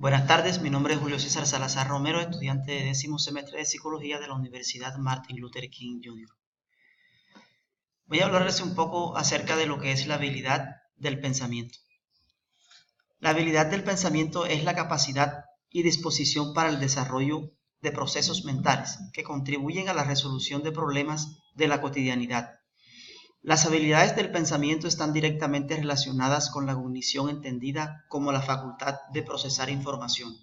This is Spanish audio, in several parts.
Buenas tardes, mi nombre es Julio César Salazar Romero, estudiante de 10º semestre de Psicología de la Universidad Martin Luther King Jr. Voy a hablarles un poco acerca de lo que es la habilidad del pensamiento. La habilidad del pensamiento es la capacidad y disposición para el desarrollo de procesos mentales que contribuyen a la resolución de problemas de la cotidianidad. Las habilidades del pensamiento están directamente relacionadas con la cognición entendida como la facultad de procesar información.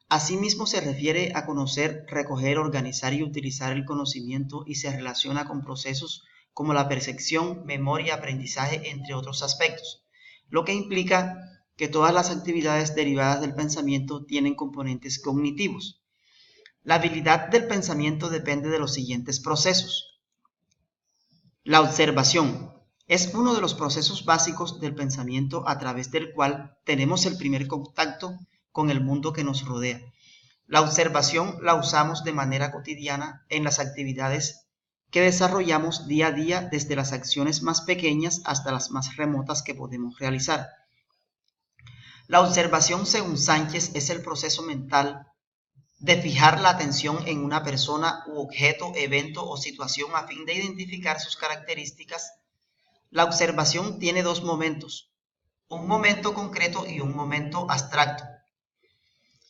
Asimismo, se refiere a conocer, recoger, organizar y utilizar el conocimiento y se relaciona con procesos como la percepción, memoria, aprendizaje, entre otros aspectos, lo que implica que todas las actividades derivadas del pensamiento tienen componentes cognitivos. La habilidad del pensamiento depende de los siguientes procesos. La observación es uno de los procesos básicos del pensamiento a través del cual tenemos el primer contacto con el mundo que nos rodea. La observación la usamos de manera cotidiana en las actividades que desarrollamos día a día, desde las acciones más pequeñas hasta las más remotas que podemos realizar. La observación, según Sánchez, es el proceso mental de fijar la atención en una persona u objeto, evento o situación a fin de identificar sus características. La observación tiene dos momentos, un momento concreto y un momento abstracto.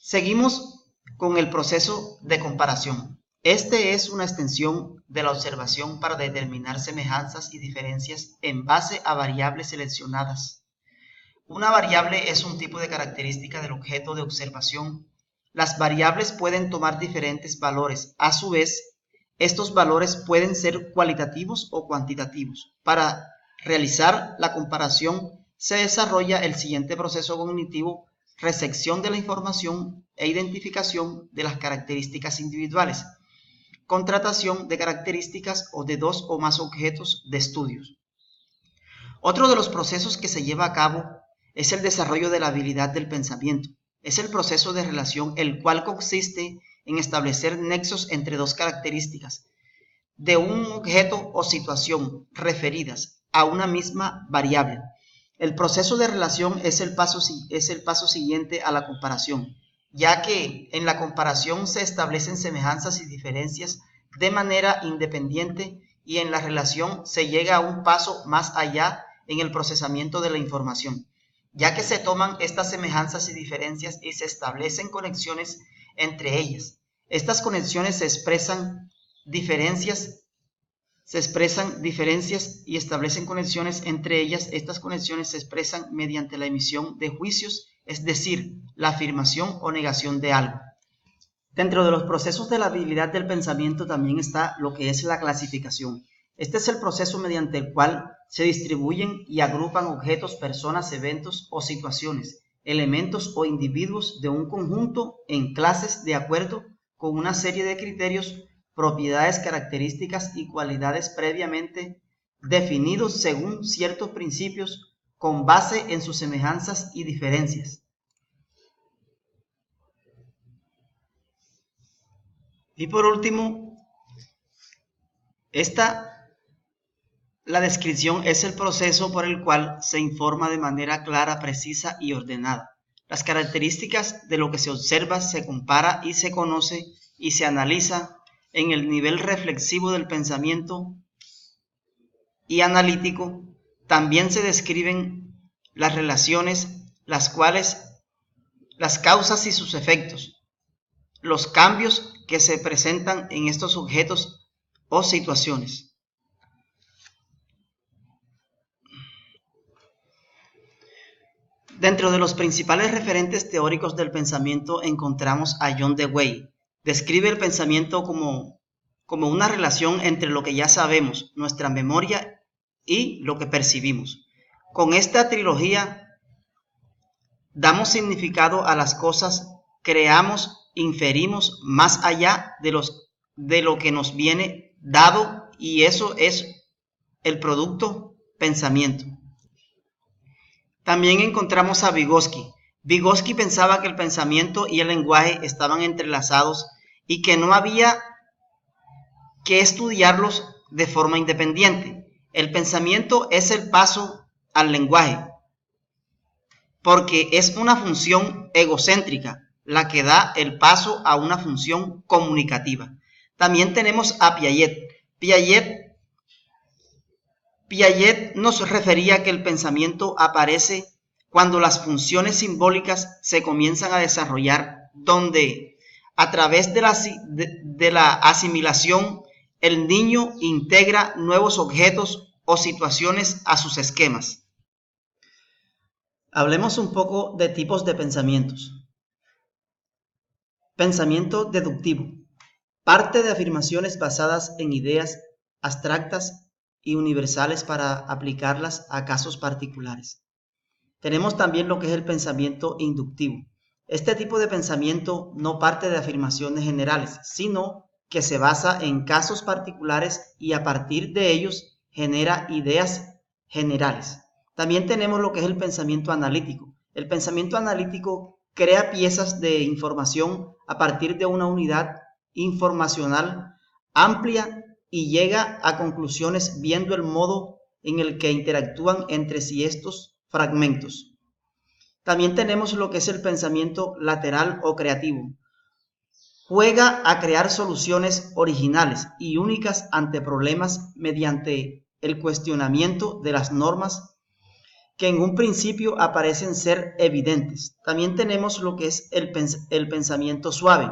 Seguimos con el proceso de comparación. Este es una extensión de la observación para determinar semejanzas y diferencias en base a variables seleccionadas. Una variable es un tipo de característica del objeto de observación. Las variables pueden tomar diferentes valores. A su vez, estos valores pueden ser cualitativos o cuantitativos. Para realizar la comparación se desarrolla el siguiente proceso cognitivo: recepción de la información e identificación de las características individuales, contratación de características o de dos o más objetos de estudios. Otro de los procesos que se lleva a cabo es el desarrollo de la habilidad del pensamiento. Es el proceso de relación, el cual consiste en establecer nexos entre dos características de un objeto o situación referidas a una misma variable. El proceso de relación es el paso siguiente a la comparación, ya que en la comparación se establecen semejanzas y diferencias de manera independiente, y en la relación se llega a un paso más allá en el procesamiento de la información, ya que se toman estas semejanzas y diferencias y se establecen conexiones entre ellas. Estas conexiones se expresan diferencias y establecen conexiones entre ellas. Estas conexiones se expresan mediante la emisión de juicios, es decir, la afirmación o negación de algo. Dentro de los procesos de la habilidad del pensamiento también está lo que es la clasificación. Este es el proceso mediante el cual se distribuyen y agrupan objetos, personas, eventos o situaciones, elementos o individuos de un conjunto en clases de acuerdo con una serie de criterios, propiedades, características y cualidades previamente definidos según ciertos principios con base en sus semejanzas y diferencias. Y por último, la descripción es el proceso por el cual se informa de manera clara, precisa y ordenada las características de lo que se observa, se compara y se conoce y se analiza en el nivel reflexivo del pensamiento y analítico. También se describen las relaciones, las causas y sus efectos, los cambios que se presentan en estos objetos o situaciones. Dentro de los principales referentes teóricos del pensamiento encontramos a John Dewey. Describe el pensamiento como una relación entre lo que ya sabemos, nuestra memoria y lo que percibimos. Con esta trilogía damos significado a las cosas, creamos, inferimos más allá de lo que nos viene dado, y eso es el producto pensamiento. También encontramos a Vygotsky. Vygotsky pensaba que el pensamiento y el lenguaje estaban entrelazados y que no había que estudiarlos de forma independiente. El pensamiento es el paso al lenguaje, porque es una función egocéntrica la que da el paso a una función comunicativa. También tenemos a Piaget. Piaget nos refería que el pensamiento aparece cuando las funciones simbólicas se comienzan a desarrollar, donde a través de la asimilación el niño integra nuevos objetos o situaciones a sus esquemas. Hablemos un poco de tipos de pensamientos. Pensamiento deductivo. Parte de afirmaciones basadas en ideas abstractas y universales para aplicarlas a casos particulares. Tenemos también lo que es el pensamiento inductivo. Este tipo de pensamiento no parte de afirmaciones generales, sino que se basa en casos particulares y a partir de ellos genera ideas generales. También tenemos lo que es el pensamiento analítico. El pensamiento analítico crea piezas de información a partir de una unidad informacional amplia y llega a conclusiones viendo el modo en el que interactúan entre sí estos fragmentos. También tenemos lo que es el pensamiento lateral o creativo. Juega a crear soluciones originales y únicas ante problemas mediante el cuestionamiento de las normas que en un principio aparecen ser evidentes. También tenemos lo que es el pensamiento suave.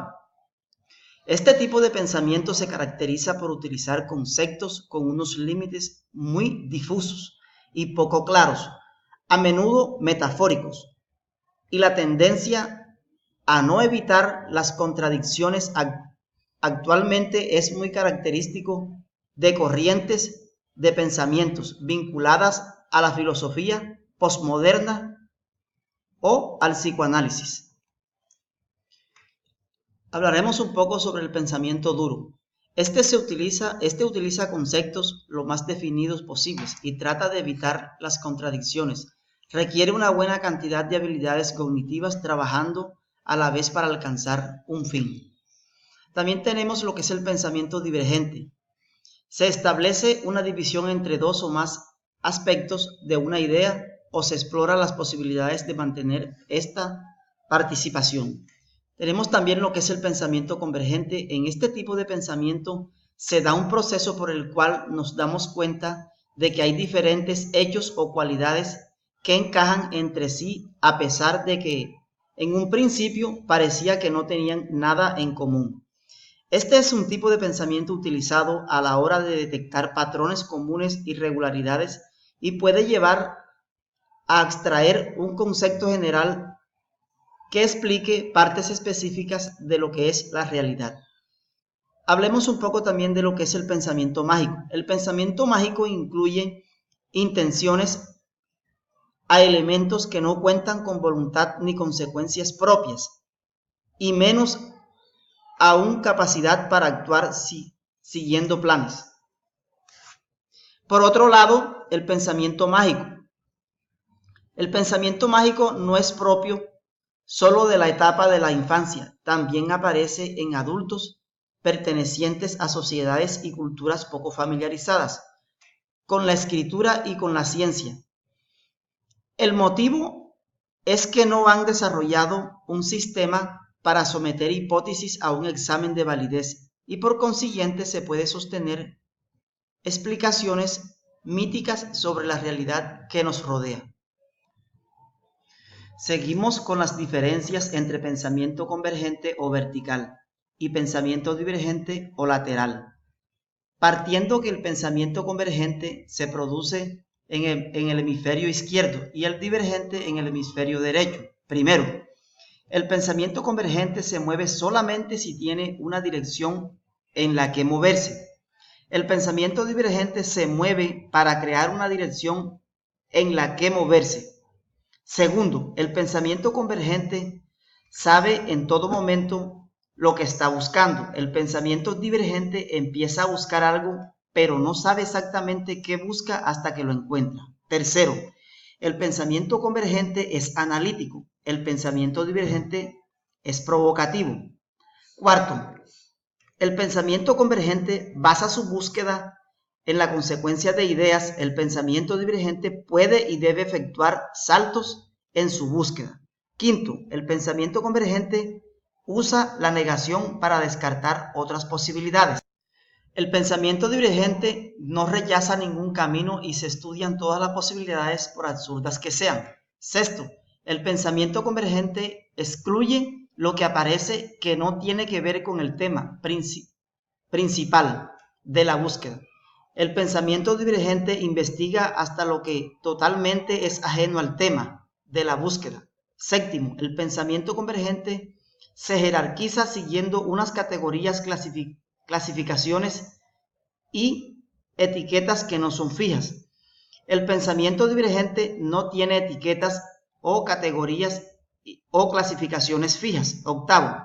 Este tipo de pensamiento se caracteriza por utilizar conceptos con unos límites muy difusos y poco claros, a menudo metafóricos, y la tendencia a no evitar las contradicciones actualmente es muy característico de corrientes de pensamientos vinculadas a la filosofía posmoderna o al psicoanálisis. Hablaremos un poco sobre el pensamiento duro. Este utiliza conceptos lo más definidos posibles y trata de evitar las contradicciones. Requiere una buena cantidad de habilidades cognitivas trabajando a la vez para alcanzar un fin. También tenemos lo que es el pensamiento divergente. Se establece una división entre dos o más aspectos de una idea o se explora las posibilidades de mantener esta participación. Tenemos también lo que es el pensamiento convergente. En este tipo de pensamiento se da un proceso por el cual nos damos cuenta de que hay diferentes hechos o cualidades que encajan entre sí a pesar de que en un principio parecía que no tenían nada en común. Este es un tipo de pensamiento utilizado a la hora de detectar patrones comunes y regularidades y puede llevar a extraer un concepto general que explique partes específicas de lo que es la realidad. Hablemos un poco también de lo que es el pensamiento mágico. El pensamiento mágico incluye intenciones a elementos que no cuentan con voluntad ni consecuencias propias, y menos aún capacidad para actuar siguiendo planes. Por otro lado, el pensamiento mágico. El pensamiento mágico no es propio solo de la etapa de la infancia, también aparece en adultos pertenecientes a sociedades y culturas poco familiarizadas con la escritura y con la ciencia. El motivo es que no han desarrollado un sistema para someter hipótesis a un examen de validez y por consiguiente se puede sostener explicaciones míticas sobre la realidad que nos rodea. Seguimos con las diferencias entre pensamiento convergente o vertical y pensamiento divergente o lateral. Partiendo que el pensamiento convergente se produce en el hemisferio izquierdo y el divergente en el hemisferio derecho. Primero, el pensamiento convergente se mueve solamente si tiene una dirección en la que moverse. El pensamiento divergente se mueve para crear una dirección en la que moverse. Segundo, el pensamiento convergente sabe en todo momento lo que está buscando. El pensamiento divergente empieza a buscar algo, pero no sabe exactamente qué busca hasta que lo encuentra. Tercero, el pensamiento convergente es analítico. El pensamiento divergente es provocativo. Cuarto, el pensamiento convergente basa su búsqueda en la consecuencia de ideas. El pensamiento divergente puede y debe efectuar saltos en su búsqueda. Quinto, el pensamiento convergente usa la negación para descartar otras posibilidades. El pensamiento divergente no rechaza ningún camino y se estudian todas las posibilidades por absurdas que sean. Sexto, el pensamiento convergente excluye lo que aparece que no tiene que ver con el tema principal de la búsqueda. El pensamiento divergente investiga hasta lo que totalmente es ajeno al tema de la búsqueda. Séptimo, el pensamiento convergente se jerarquiza siguiendo unas categorías clasificaciones y etiquetas que no son fijas. El pensamiento divergente no tiene etiquetas o categorías o clasificaciones fijas. Octavo,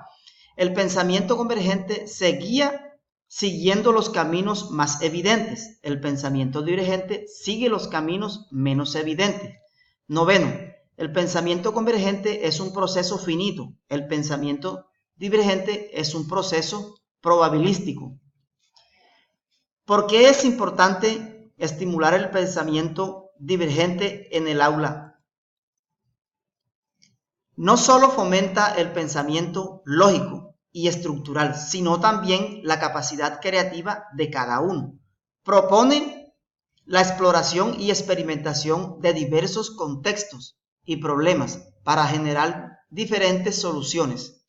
el pensamiento convergente se guía siguiendo los caminos más evidentes. El pensamiento divergente sigue los caminos menos evidentes. Noveno, el pensamiento convergente es un proceso finito. El pensamiento divergente es un proceso probabilístico. ¿Por qué es importante estimular el pensamiento divergente en el aula? No solo fomenta el pensamiento lógico y estructural, sino también la capacidad creativa de cada uno. Propone la exploración y experimentación de diversos contextos y problemas para generar diferentes soluciones.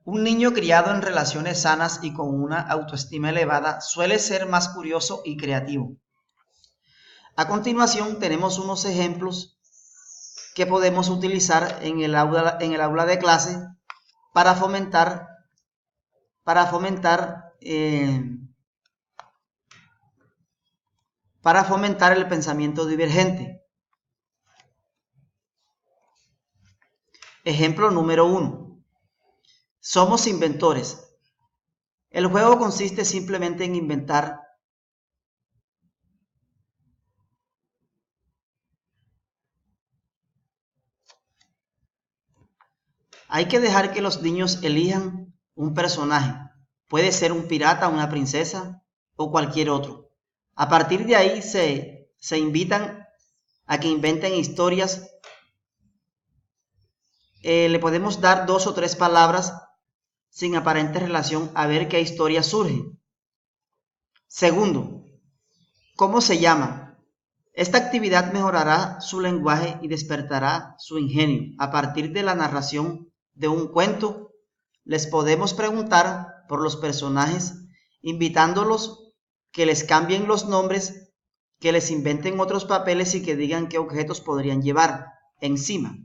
Un niño criado en relaciones sanas y con una autoestima elevada suele ser más curioso y creativo. A continuación tenemos unos ejemplos que podemos utilizar en el aula de clase para fomentar el pensamiento divergente. Ejemplo número 1. Somos inventores. El juego consiste simplemente en inventar Hay que dejar que los niños elijan un personaje. Puede ser un pirata, una princesa o cualquier otro. A partir de ahí se invitan a que inventen historias. Le podemos dar 2 o 3 palabras sin aparente relación a ver qué historia surge. Segundo, ¿cómo se llama? Esta actividad mejorará su lenguaje y despertará su ingenio. A partir de la narración de un cuento, les podemos preguntar por los personajes, invitándolos que les cambien los nombres, que les inventen otros papeles y que digan qué objetos podrían llevar encima.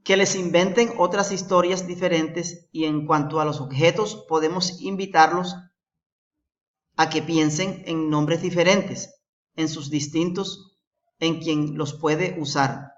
Que les inventen otras historias diferentes, y en cuanto a los objetos, podemos invitarlos a que piensen en nombres diferentes, en sus distintos, en quien los puede usar.